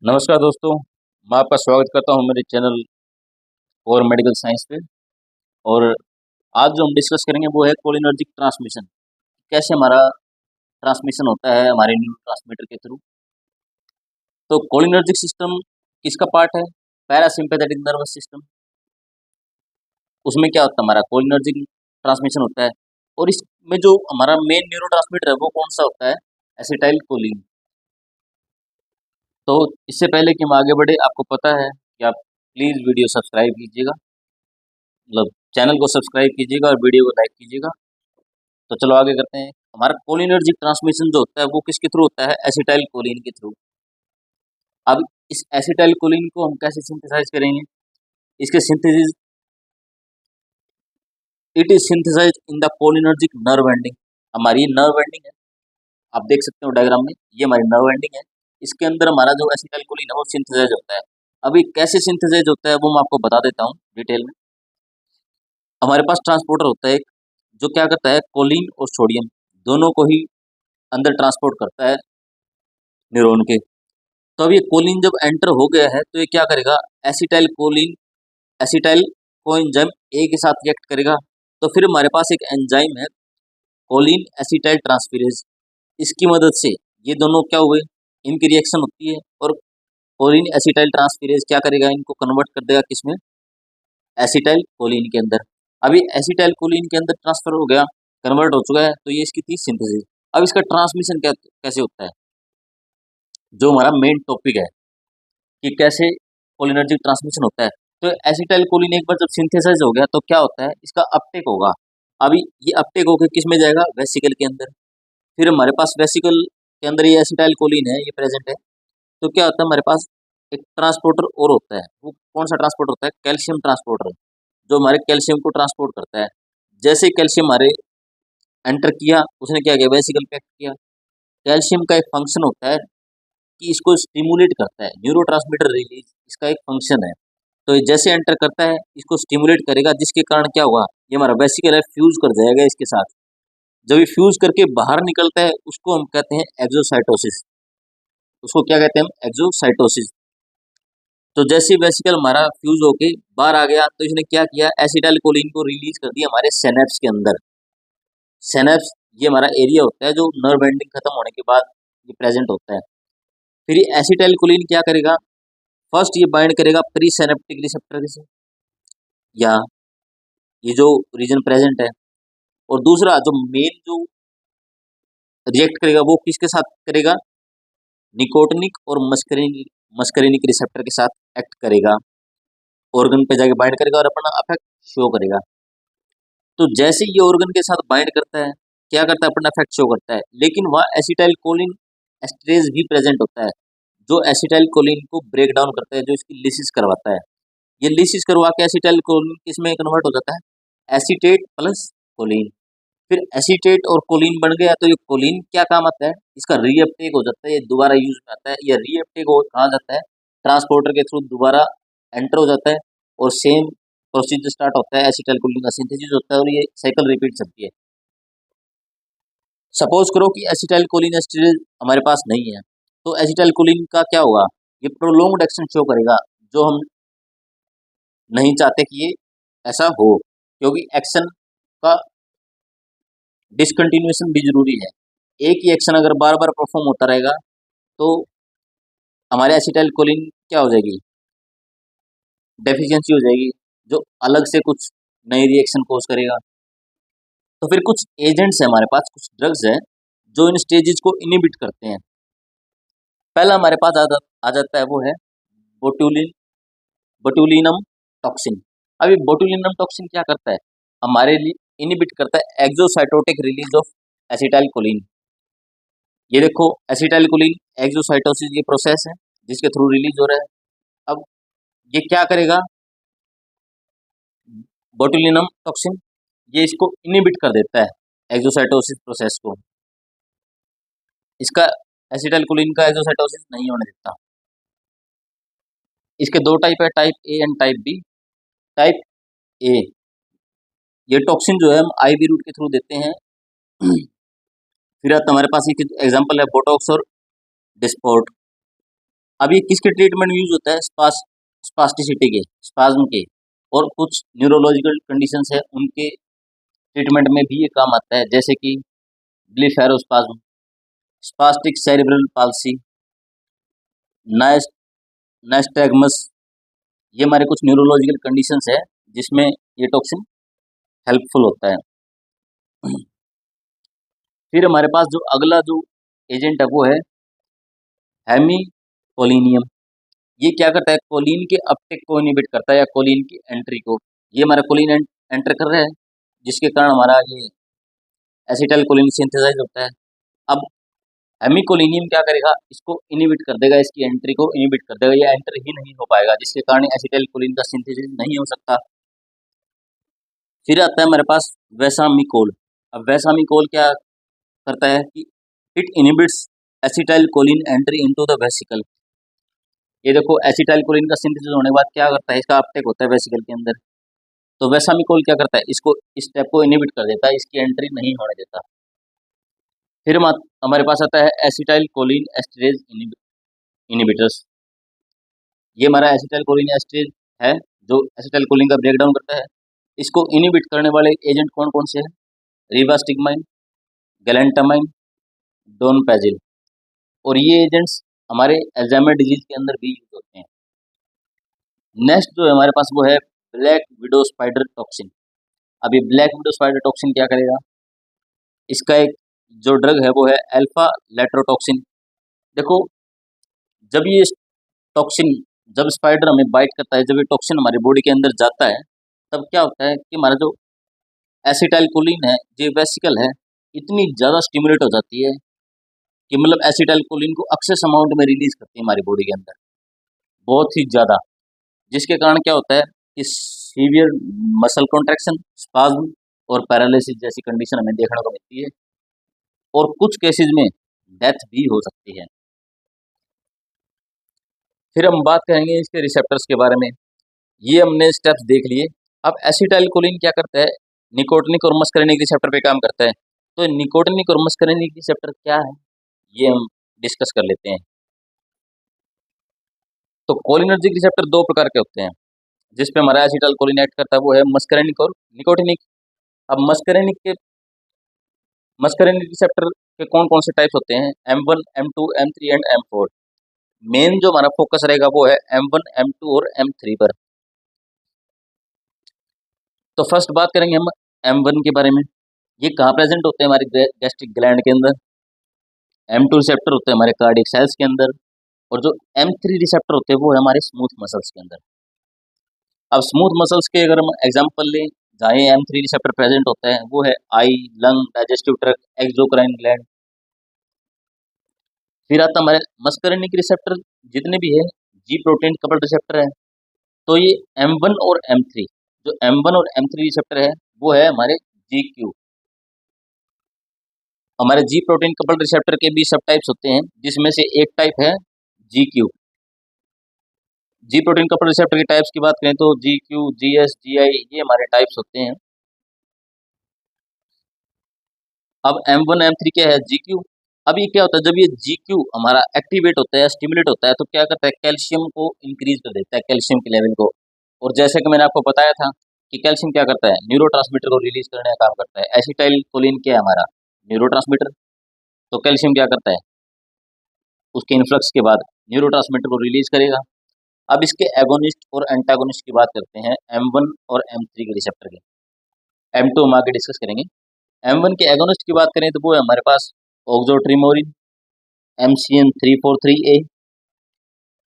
नमस्कार दोस्तों। मैं आपका स्वागत करता हूं मेरे चैनल और मेडिकल साइंस पे। और आज जो हम डिस्कस करेंगे वो है कोलिनर्जिक ट्रांसमिशन। कैसे हमारा ट्रांसमिशन होता है हमारे न्यूरो ट्रांसमीटर के थ्रू। तो कोलिनर्जिक सिस्टम किसका पार्ट है? Parasympathetic nervous system. उसमें क्या होता है, हमारा कोलिनर्जिक ट्रांसमिशन होता है। और इसमें जो हमारा मेन न्यूरो ट्रांसमीटर है वो कौन सा होता है? Acetyl choline. तो इससे पहले कि हम आगे बढ़े, आपको पता है कि आप प्लीज़ वीडियो सब्सक्राइब कीजिएगा, मतलब चैनल को सब्सक्राइब कीजिएगा और वीडियो को लाइक कीजिएगा। तो चलो आगे करते हैं। हमारा कोलिनर्जिक ट्रांसमिशन जो होता है वो किसके थ्रू होता है? एसिटाइल कोलिन के थ्रू। अब इस एसिटाइल कोलिन को हम कैसे सिंथेसाइज करेंगे? इसके synthesis, it is synthesise in the cholinergic nerve ending. हमारी ये नर्व एंडिंग है, आप देख सकते हो डायग्राम में, ये हमारी नर्व एंडिंग है। इसके अंदर हमारा जो एसिटाइल कोलिन है वो सिंथेसाइज होता है। अभी कैसे सिंथेसाइज होता है वो मैं आपको बता देता हूँ डिटेल में। हमारे पास ट्रांसपोर्टर होता है एक, जो क्या करता है, कोलिन और सोडियम दोनों को ही अंदर ट्रांसपोर्ट करता है न्यूरॉन के। तो अब ये कोलिन जब एंटर हो गया है तो ये क्या करेगा? Acetyl choline, acetyl coenzyme A के साथ रिएक्ट करेगा। तो फिर हमारे पास एक एंजाइम है, कोलिन एसिटाइल ट्रांसफेरेज। इसकी मदद से ये दोनों क्या हुए, इनकी रिएक्शन होती है और कोलिन एसिटाइल ट्रांसफेरेज क्या करेगा, इनको कन्वर्ट कर देगा किसमें? एसिटाइल कोलिन के अंदर। अभी एसिटाइल कोलिन के अंदर ट्रांसफर हो गया, कन्वर्ट हो चुका है, तो ये इसकी थी सिंथेसिस। अब इसका ट्रांसमिशन कैसे होता है, जो हमारा मेन टॉपिक है कि कैसे कोलिनर्जिक ट्रांसमिशन होता है। तो एसिटाइल कोलिन एक बार जब सिंथेसाइज हो गया तो क्या होता है, इसका अपटेक होगा। अभी ये अपटेक होकर किस में जाएगा? वेसिकल के अंदर। फिर हमारे पास वेसिकल के अंदर ये एसिटाइल कोलिन है, ये प्रेजेंट है। तो क्या होता है, हमारे पास एक ट्रांसपोर्टर और होता है। वो कौन सा ट्रांसपोर्टर होता है? कैल्शियम ट्रांसपोर्टर, जो हमारे कैल्शियम को ट्रांसपोर्ट करता है। जैसे कैल्शियम हमारे एंटर किया, उसने क्या किया? वेसिकल पे एक्ट किया। कैल्शियम का एक फंक्शन होता है कि इसको स्टिमुलेट करता है, न्यूरोट्रांसमीटर रिलीज इसका एक फंक्शन है। तो ये जैसे एंटर करता है इसको स्टिमुलेट करेगा, जिसके कारण क्या होगा, ये हमारा वेसिकल है फ्यूज कर जाएगा इसके साथ। जब ये फ्यूज करके बाहर निकलता है उसको हम कहते हैं एक्सोसाइटोसिस। उसको क्या कहते हैं हम? एक्सोसाइटोसिस। तो जैसे वेसिकल हमारा फ्यूज होके बाहर आ गया तो इसने क्या किया? एसिटाइल कोलिन को रिलीज कर दिया हमारे सेनेप्स के अंदर। सेनेप्स ये हमारा एरिया होता है जो नर्व एंडिंग खत्म होने के बाद ये प्रेजेंट होता है। फिर ये एसिटाइल कोलिन क्या करेगा? फर्स्ट ये बाइंड करेगा प्री सिनेप्टिक रिसेप्टर से, या ये जो रीजन प्रेजेंट है। और दूसरा जो मेन जो रिएक्ट करेगा वो किसके साथ करेगा? निकोटिनिक और मस्करिनिक रिसेप्टर के साथ एक्ट करेगा, ऑर्गन पे जाके बाइंड करेगा और अपना इफेक्ट शो करेगा। तो जैसे ये ऑर्गन के साथ बाइंड करता है, क्या करता है? अपना इफेक्ट शो करता है। लेकिन वहाँ एसिटाइल कोलिन एस्ट्रेज भी प्रेजेंट होता है, जो एसिटाइल कोलिन को ब्रेक डाउन करता है, जो इसकी लिसिस करवाता है। ये लिसिस करवा के एसिटाइल कोलिन किसमें कन्वर्ट हो जाता है? Acetate plus choline. फिर एसीटेट और कोलिन बन गया तो ये कोलिन क्या काम आता है? इसका रीअपटेक हो जाता है, ये दोबारा यूज में आता है। ये रीअपटेक हो कहाँ जाता है? ट्रांसपोर्टर के थ्रू दोबारा एंटर हो जाता है और सेम प्रोसीजर स्टार्ट होता है, एसिटाइल कोलिन का सिंथेसिस होता है और ये साइकिल रिपीट चलती है। सपोज करो कि एसिटाइल कोलिन एस्टरेज हमारे पास नहीं है, तो एसिटाइल कोलिन का क्या होगा? ये प्रोलॉन्ग्ड एक्शन शो करेगा, जो हम नहीं चाहते कि ये ऐसा हो, क्योंकि एक्शन का डिसकंटिन्यूएशन भी जरूरी है। एक ही एक्शन अगर बार बार परफॉर्म होता रहेगा तो हमारे एसिटाइल कोलिन क्या हो जाएगी? डेफिशिएंसी हो जाएगी, जो अलग से कुछ नई रिएक्शन कोज करेगा। तो फिर कुछ एजेंट्स है हमारे पास, कुछ ड्रग्स है जो इन स्टेजेस को इनिबिट करते हैं। पहला हमारे पास आ जाता है वो है बोटुलिन बोटुलिनम टॉक्सिन। अब ये बोटुलिनम टॉक्सिन क्या करता है? हमारे लिए इनिबिट करता है एक्सोसाइटोटिक रिलीज ऑफ एसिटाइल कोलिन। ये देखो, एसिटाइल कोलिन एक्सोसाइटोसिस ये प्रोसेस है जिसके थ्रू रिलीज हो रहा है। अब ये क्या करेगा? बोटुलिनम टॉक्सिन ये इसको इनिबिट कर देता है एक्सोसाइटोसिस प्रोसेस को। इसका एसिटाइल कोलिन का एक्सोसाइटोसिस नहीं होने देता। इसके दो टाइप है, type A and type B. Type A, ये टॉक्सिन जो है हम आईवी रूट के थ्रू देते हैं। फिर हमारे पास एक एग्जांपल है बोटॉक्स और डिस्पोर्ट। अब ये किसके ट्रीटमेंट में यूज होता है? स्पास्टिसिटी के, स्पाज्म के, और कुछ न्यूरोलॉजिकल कंडीशंस है उनके ट्रीटमेंट में भी ये काम आता है, जैसे कि ब्लीफेरोस्पाज्म, स्पास्टिक सेरिब्रल पाल्सी, नाइस्टैगमस। ये हमारे कुछ न्यूरोलॉजिकल कंडीशंस है जिसमें ये टॉक्सिन हेल्पफुल होता है। फिर हमारे पास जो अगला जो एजेंट है वो है हेमीकोलिनियम। ये क्या करता है? कोलिन के अपटेक को इनिबिट करता है या कोलिन की एंट्री को। ये हमारा कोलिन एंटर कर रहा है जिसके कारण हमारा ये एसिटाइल कोलिन सिंथेसाइज होता है। अब हेमिकोलिनियम क्या करेगा? इसको इनिबिट कर देगा, इसकी एंट्री को इनिबिट कर देगा, ये एंटर ही नहीं हो पाएगा, जिसके कारण एसिटाइल कोलिन का सिंथेसिस नहीं हो सकता। फिर आता है हमारे पास वेसामिकोल। अब वेसामिकोल क्या करता है कि it inhibits acetyl choline entry into the vesicle. ये देखो, एसिटाइल कोलिन का सिंथेसिस होने के बाद क्या करता है? इसका अपटेक होता है वेसिकल के अंदर। तो वेसामिकोल क्या करता है? इसको, इस स्टेप को इनिबिट कर देता है, इसकी एंट्री नहीं होने देता। फिर हमारे पास आता है एसिटाइल कोलिन एस्टरेज इनिबिटर्स। ये हमारा एसिटाइल कोलिन एस्टरेज है जो एसिटाइल कोलिन का ब्रेकडाउन करता है। इसको इनिबिट करने वाले एजेंट कौन कौन से हैं? रिवास्टिगमाइन, गैलेंटामाइन, डोनपेजिल। और ये एजेंट्स हमारे अल्जाइमर डिजीज के अंदर भी यूज होते हैं। नेक्स्ट जो है हमारे पास वो है ब्लैक विडो स्पाइडर टॉक्सिन। अब ये ब्लैक विडो स्पाइडर टॉक्सिन क्या करेगा? इसका एक जो ड्रग है वो है अल्फा लेट्रोटॉक्सिन। देखो, जब ये टॉक्सिन, जब स्पाइडर हमें बाइट करता है, जब ये टॉक्सिन हमारी बॉडी के अंदर जाता है, तब क्या होता है कि हमारा जो एसिटाइल कोलिन है, जो वेसिकल है, इतनी ज़्यादा स्टिमुलेट हो जाती है कि मतलब एसिटाइल कोलिन को एक्सेस अमाउंट में रिलीज करती है हमारी बॉडी के अंदर, बहुत ही ज़्यादा, जिसके कारण क्या होता है कि सीवियर मसल कॉन्ट्रैक्शन, स्पाज्म और पैरालिसिस जैसी कंडीशन हमें देखने को मिलती है, और कुछ केसेस में डेथ भी हो सकती है। फिर हम बात करेंगे इसके रिसेप्टर्स के बारे में। ये हमने स्टेप्स देख लिए। अब एसिटाइल कोलिन क्या करता है? निकोटिनिक और मस्करिनिक रिसेप्टर पे काम करता है। तो निकोटिनिक और मस्करिनिक रिसेप्टर क्या है, ये हम डिस्कस कर लेते हैं। तो कोलिनर्जिक रिसेप्टर दो प्रकार के होते हैं जिस पे हमारा एसिटाइल कोलिन एक्ट करता है, वो है मस्करिनिक और निकोटिनिक। अब मस्करिनिक रिसेप्टर के कौन कौन से टाइप्स होते हैं? M1, M2, M3 and M4। Main जो हमारा फोकस रहेगा वो है M1, M2 और M3 पर। तो फर्स्ट बात करेंगे हम M1 के बारे में। ये कहाँ प्रेजेंट होते हैं? हमारे गैस्ट्रिक ग्लैंड के अंदर। M2 रिसेप्टर होते हैं हमारे कार्डियक सेल्स के अंदर, और जो M3 रिसेप्टर होते हैं वो है हमारे स्मूथ मसल्स के अंदर। अब स्मूथ मसल्स के अगर हम एग्जांपल लें जहाँ ये M3 रिसेप्टर प्रेजेंट होता है, वो है eye, lung, digestive tract, exocrine gland. फिर आता हमारे मस्करिनिक रिसेप्टर, जितने भी है जी प्रोटीन कपल्ड रिसेप्टर है। तो ये M1 और M3, जो M1 और M3 रिसेप्टर है वो है हमारे GQ। हमारे जी प्रोटीन कपल्ड रिसेप्टर के भी सब टाइप्स होते हैं, जिसमें से एक टाइप है GQ। जी प्रोटीन कपल्ड रिसेप्टर के टाइप्स की बात करें तो GQ, GS, GI, ये हमारे टाइप्स होते हैं। अब M1, M3 क्या है? GQ। अब ये क्या होता है? जब ये GQ हमारा एक्टिवेट होता है, स्टिमुलेट होता है, तो क्या करता है? कैल्शियम को इंक्रीज कर देता है, कैल्शियम के लेवल को। और जैसे कि मैंने आपको बताया था कि कैल्शियम क्या करता है? न्यूरोट्रांसमीटर को रिलीज करने का काम करता है। एसिटाइल कोलिन क्या है? हमारा न्यूरोट्रांसमीटर। तो कैल्शियम क्या करता है? उसके इन्फ्लक्स के बाद न्यूरोट्रांसमीटर को रिलीज करेगा। अब इसके एगोनिस्ट और एंटागोनिस्ट की बात करते हैं M1 और M3 के रिसेप्टर के। M2 हम आगे डिस्कस करेंगे। M1 के एगोनिस्ट की बात करें तो वो है हमारे पास ऑक्सोट्रिमोरिन, MCN343A।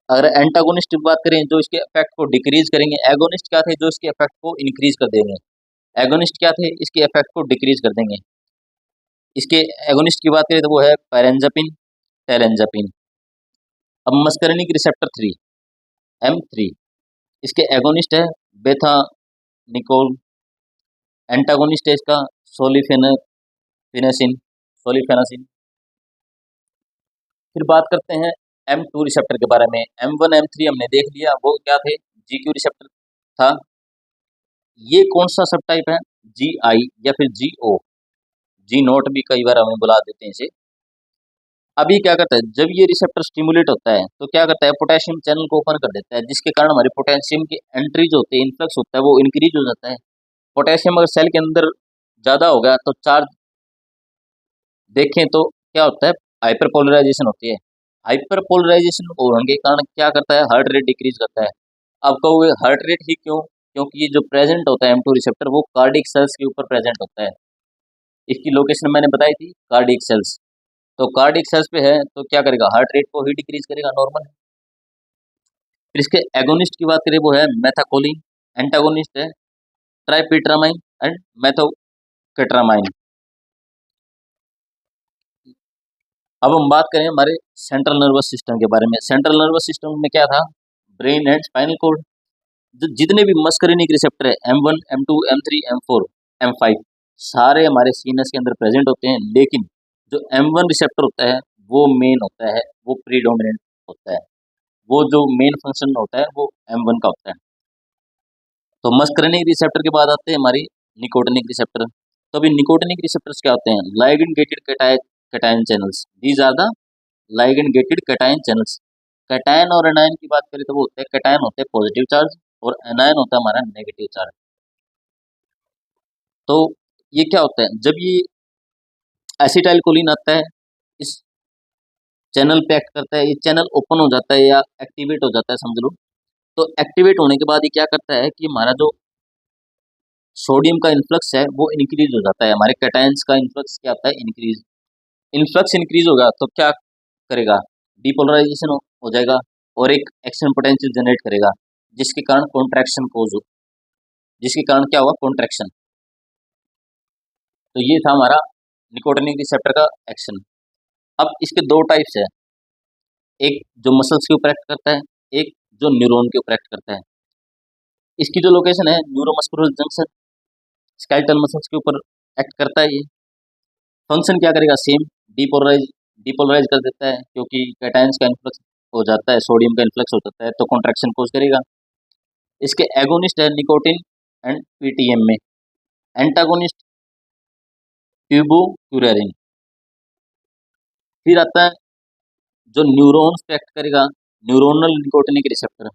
अगर एंटागोनिस्ट की बात करें जो इसके इफेक्ट को डिक्रीज करेंगे, एगोनिस्ट क्या थे? जो इसके इफेक्ट को इंक्रीज कर देंगे। एगोनिस्ट क्या थे? इसके इफेक्ट को डिक्रीज कर देंगे। इसके एगोनिस्ट की बात करें तो वो है पैरेंजापिन, टेलेंजापिन। अब मस्करिनिक रिसेप्टर 3, M3, इसके एगोनिस्ट है बेथा निकोल। एंटागोनिस्ट है इसका सोलिफेनासिन, सोलिफेनासिन। फिर बात करते हैं M2 रिसेप्टर के बारे में। M1, M3 हमने देख लिया, वो क्या थे? GQ रिसेप्टर था। ये कौन सा सब टाइप है? GI या फिर GO, जी नोट भी कई बार हमें बुला देते हैं इसे। अभी क्या करता है, जब ये रिसेप्टर स्टिमुलेट होता है तो क्या करता है, पोटेशियम चैनल को ओपन कर देता है, जिसके कारण हमारी पोटेशियम की एंट्री जो होती है, इन्फ्लक्स होता है, वो इंक्रीज हो जाता है। पोटेशियम अगर सेल के अंदर ज़्यादा हो गया तो चार्ज देखें तो क्या होता है, हाइपर पोलराइजेशन होती है। हाइपर पोलराइजेशन होने के कारण क्या करता है, हार्ट रेट डिक्रीज करता है। अब कहोगे हार्ट रेट ही क्यों, क्योंकि ये जो प्रेजेंट होता है M2 रिसेप्टर वो कार्डिक सेल्स के ऊपर प्रेजेंट होता है। इसकी लोकेशन मैंने बताई थी, कार्डिक सेल्स। तो कार्डिक सेल्स पे है तो क्या करेगा, हार्ट रेट को ही डिक्रीज करेगा, नॉर्मल। फिर इसके एगोनिस्ट की बात करें, वो है मेथाकोलिन। एंटागोनिस्ट है ट्राइपिट्रामाइन एंड मेथोकेट्रामाइन। अब हम बात करें हमारे सेंट्रल नर्वस सिस्टम के बारे में। सेंट्रल नर्वस सिस्टम में क्या था, ब्रेन एंड स्पाइनल कोड। जो जितने भी मस्करिनिक रिसेप्टर है, M1, M2, M3, M4, M5, सारे हमारे सीनस के अंदर प्रेजेंट होते हैं। लेकिन जो M1 रिसेप्टर होता है वो मेन होता है, वो प्रीडोमिनेंट होता है। वो जो मेन फंक्शन होता है वो M1 का होता है। तो मस्करिनिक रिसेप्टर के बाद आते हैं हमारी निकोटिनिक रिसेप्टर। तो अभी निकोटिनिक रिसेप्टर्स क्या होते हैं, ligand gated cation channels. These are the ligand gated cation channels. Cation और एनायन की बात करें तो वो होते हैं, कैटायन होते हैं पॉजिटिव चार्ज और एनायन होता है हमारा नेगेटिव चार्ज। तो ये क्या होता है, जब ये एसिटाइल कोलिन आता है, इस चैनल पे एक्ट करता है, ये चैनल ओपन हो जाता है या एक्टिवेट हो जाता है समझ लो। तो एक्टिवेट होने के बाद ये क्या करता है कि हमारा जो सोडियम का इन्फ्लक्स है वो इंक्रीज हो जाता है। हमारे कैटायंस का इन्फ्लक्स क्या होता है, इंक्रीज। इन्फ्लक्स इंक्रीज होगा तो क्या करेगा, डीपोलराइजेशन हो जाएगा और एक एक्शन पोटेंशियल जनरेट करेगा, जिसके कारण कॉन्ट्रैक्शन कोज हो, जिसके कारण क्या होगा, कॉन्ट्रैक्शन। तो ये था हमारा निकोटिनिक रिसेप्टर का एक्शन। अब इसके दो टाइप्स है, एक जो मसल्स के ऊपर एक्ट करता है, एक जो न्यूरॉन के ऊपर एक्ट करता है। इसकी जो लोकेशन है, न्यूरोमस्कुलर जंक्शन, स्केलेटल मसल्स के ऊपर एक्ट करता है ये। फंक्शन क्या करेगा, सेम, डीपोलराइज डीपोलराइज कर देता है, क्योंकि कैटायंस का इन्फ्लक्स हो जाता है, सोडियम का इन्फ्लक्स हो जाता है तो कॉन्ट्रैक्शन कोज करेगा। इसके एगोनिस्ट है निकोटिन एंड पीटीएम में। एंटागोनिस्ट ट्यूबोक्यूरेरिन। फिर आता है जो न्यूरॉन्स पे एक्ट करेगा, न्यूरोनल निकोटिनिक रिसेप्टर।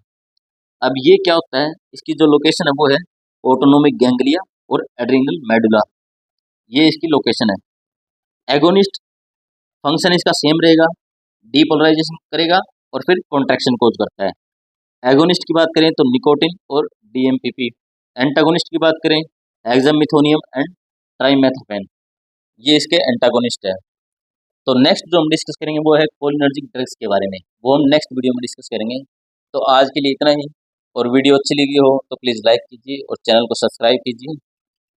अब ये क्या होता है, इसकी जो लोकेशन है वो है ऑटोनोमिक गैंग्लिया और एड्रिनल मेडुला, ये इसकी लोकेशन है। एगोनिस्ट फंक्शन इसका सेम रहेगा, डीपोलराइजेशन करेगा और फिर कॉन्ट्रैक्शन कोज करता है। एगोनिस्ट की बात करें तो निकोटिन और डीएमपीपी। एंटागोनिस्ट की बात करें, हेक्सामिथोनियम एंड ट्राइमेथोपेन, ये इसके एंटागोनिस्ट है। तो नेक्स्ट जो हम डिस्कस करेंगे वो है कोलिनर्जिक ड्रग्स के बारे में, वो हम नेक्स्ट वीडियो में डिस्कस करेंगे। तो आज के लिए इतना ही, और वीडियो अच्छी लगी हो तो प्लीज़ लाइक कीजिए और चैनल को सब्सक्राइब कीजिए।